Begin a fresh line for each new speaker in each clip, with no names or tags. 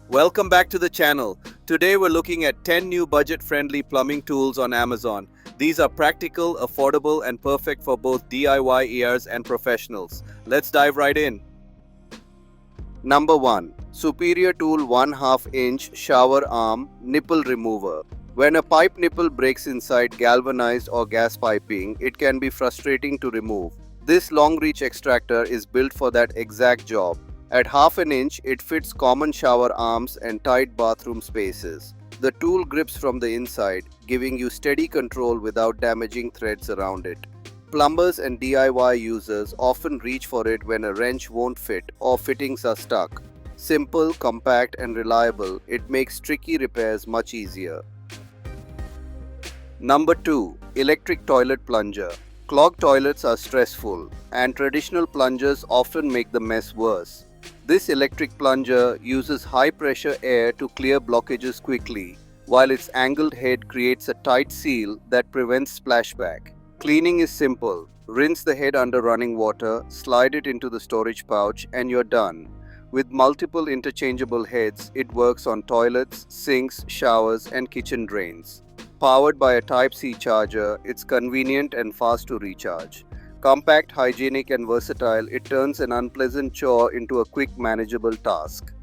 Welcome back to the channel. Today we're looking at 10 new budget-friendly plumbing tools on Amazon. These are practical, affordable, and perfect for both DIY ears and professionals. Let's dive right in. Number 1. Superior Tool 1/2 inch Shower Arm Nipple Remover. When a pipe nipple breaks inside galvanized or gas piping, it can be frustrating to remove. This long-reach extractor is built for that exact job. At 1/2 inch, it fits common shower arms and tight bathroom spaces. The tool grips from the inside, giving you steady control without damaging threads around it. Plumbers and DIY users often reach for it when a wrench won't fit or fittings are stuck. Simple, compact, and reliable, it makes tricky repairs much easier. Number 2. Electric Toilet Plunger. Clogged toilets are stressful, and traditional plungers often make the mess worse. This electric plunger uses high-pressure air to clear blockages quickly, while its angled head creates a tight seal that prevents splashback. Cleaning is simple. Rinse the head under running water, slide it into the storage pouch, and you're done. With multiple interchangeable heads, it works on toilets, sinks, showers, and kitchen drains. Powered by a Type-C charger, it's convenient and fast to recharge. Compact, hygienic, and versatile, it turns an unpleasant chore into a quick, manageable task.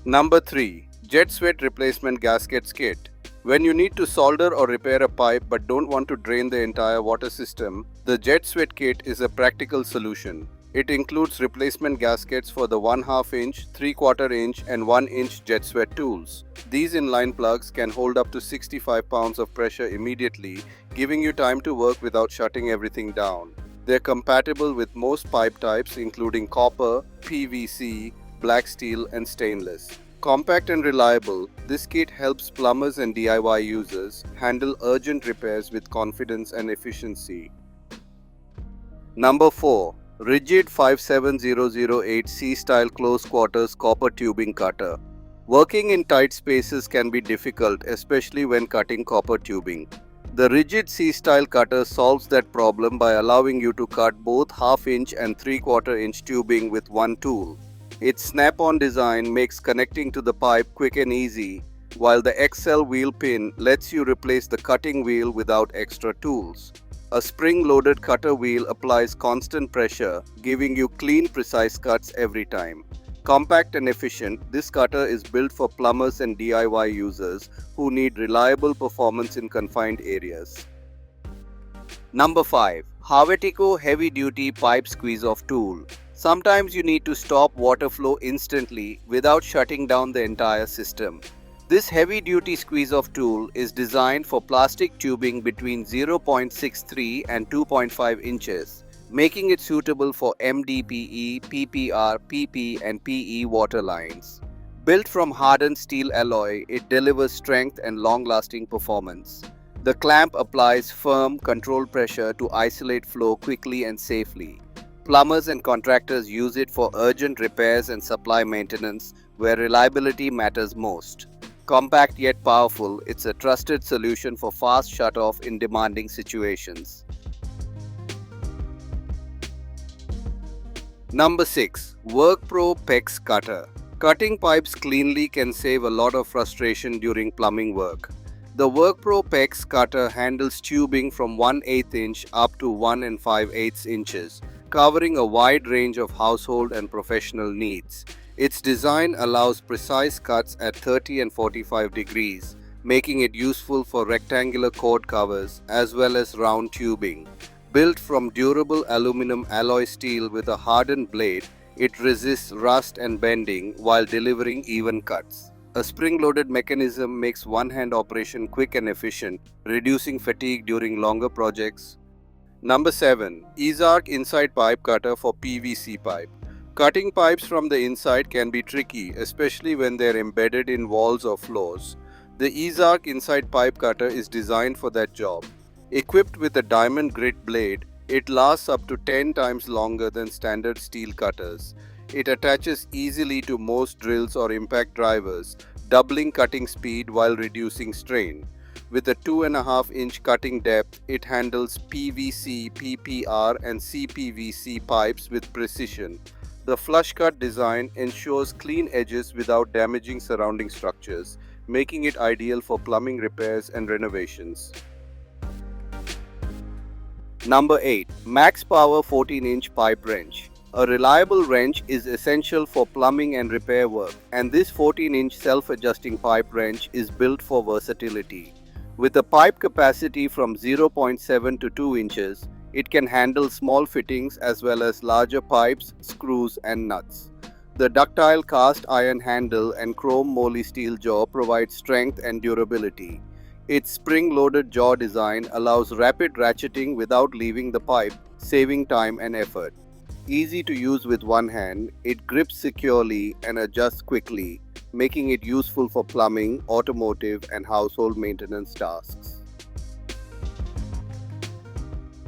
Number 3. Jet Swet Replacement Gaskets Kit. When you need to solder or repair a pipe but don't want to drain the entire water system, the Jet Swet Kit is a practical solution. It includes replacement gaskets for the 1/2 inch, 3/4 inch, and 1 inch Jet Swet tools. These inline plugs can hold up to 65 pounds of pressure immediately, giving you time to work without shutting everything down. They're compatible with most pipe types including copper, PVC, black steel, and stainless. Compact and reliable, this kit helps plumbers and DIY users handle urgent repairs with confidence and efficiency. Number 4. Ridgid 57008 C-Style Close Quarters Copper Tubing Cutter. Working in tight spaces can be difficult, especially when cutting copper tubing. The Ridgid C-Style cutter solves that problem by allowing you to cut both 1/2 inch and 3/4 inch tubing with one tool. Its snap-on design makes connecting to the pipe quick and easy, while the XL wheel pin lets you replace the cutting wheel without extra tools. A spring-loaded cutter wheel applies constant pressure, giving you clean, precise cuts every time. Compact and efficient, this cutter is built for plumbers and DIY users who need reliable performance in confined areas. Number 5. Hawetico Heavy Duty Pipe Squeeze-Off Tool. Sometimes you need to stop water flow instantly without shutting down the entire system. This heavy-duty squeeze-off tool is designed for plastic tubing between 0.63 and 2.5 inches, making it suitable for MDPE, PPR, PP, and PE water lines. Built from hardened steel alloy, it delivers strength and long-lasting performance. The clamp applies firm, controlled pressure to isolate flow quickly and safely. Plumbers and contractors use it for urgent repairs and supply maintenance, where reliability matters most. Compact yet powerful, it's a trusted solution for fast shut-off in demanding situations. Number 6. WORKPRO PEX Cutter. Cutting pipes cleanly can save a lot of frustration during plumbing work. The WORKPRO PEX Cutter handles tubing from 1/8 inch up to 1 5/8 inches, covering a wide range of household and professional needs. Its design allows precise cuts at 30 and 45 degrees, making it useful for rectangular cord covers as well as round tubing. Built from durable aluminum alloy steel with a hardened blade, it resists rust and bending while delivering even cuts. A spring-loaded mechanism makes one-hand operation quick and efficient, reducing fatigue during longer projects. Number 7. EZARC Inside Pipe Cutter for PVC Pipe. Cutting pipes from the inside can be tricky, especially when they're embedded in walls or floors. The EZARC Inside Pipe Cutter is designed for that job. Equipped with a diamond grit blade, it lasts up to 10 times longer than standard steel cutters. It attaches easily to most drills or impact drivers, doubling cutting speed while reducing strain. With a 2.5 inch cutting depth, it handles PVC, PPR, and CPVC pipes with precision. The flush cut design ensures clean edges without damaging surrounding structures, making it ideal for plumbing repairs and renovations. Number 8. MAXPOWER 14-inch pipe wrench. A reliable wrench is essential for plumbing and repair work, and this 14-inch self-adjusting pipe wrench is built for versatility. With a pipe capacity from 0.7 to 2 inches, it can handle small fittings as well as larger pipes, screws, and nuts. The ductile cast iron handle and chrome moly steel jaw provide strength and durability. Its spring-loaded jaw design allows rapid ratcheting without leaving the pipe, saving time and effort. Easy to use with one hand, it grips securely and adjusts quickly, making it useful for plumbing, automotive, and household maintenance tasks.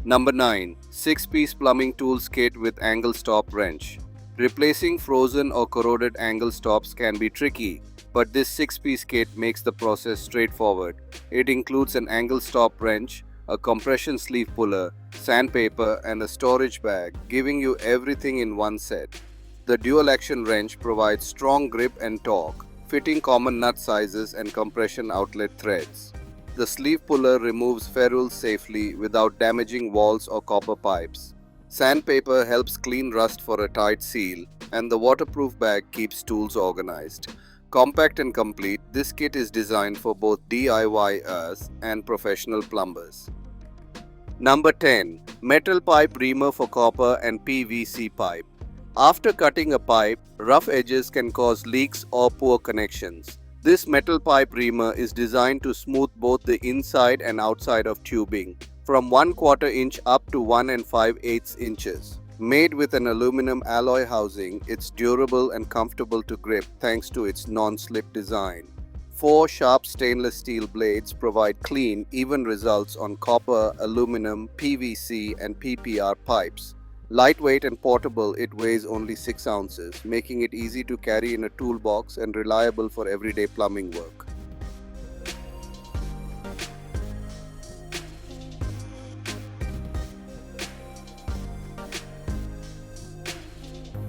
Number 9. 6-piece plumbing tools kit with angle stop wrench. Replacing frozen or corroded angle stops can be tricky, but this 6-piece kit makes the process straightforward. It includes an angle stop wrench, a compression sleeve puller, sandpaper, and a storage bag, giving you everything in one set. The dual action wrench provides strong grip and torque, fitting common nut sizes and compression outlet threads. The sleeve puller removes ferrules safely without damaging walls or copper pipes. Sandpaper helps clean rust for a tight seal, and the waterproof bag keeps tools organized. Compact and complete, this kit is designed for both DIYers and professional plumbers. Number 10. Metal pipe reamer for copper and PVC pipe. After cutting a pipe, rough edges can cause leaks or poor connections. This metal pipe reamer is designed to smooth both the inside and outside of tubing, from 1/4 inch up to 1 5/8 inches. Made with an aluminum alloy housing, it's durable and comfortable to grip thanks to its non-slip design. 4 sharp stainless steel blades provide clean, even results on copper, aluminum, PVC, and PPR pipes. Lightweight and portable, it weighs only 6 ounces, making it easy to carry in a toolbox and reliable for everyday plumbing work.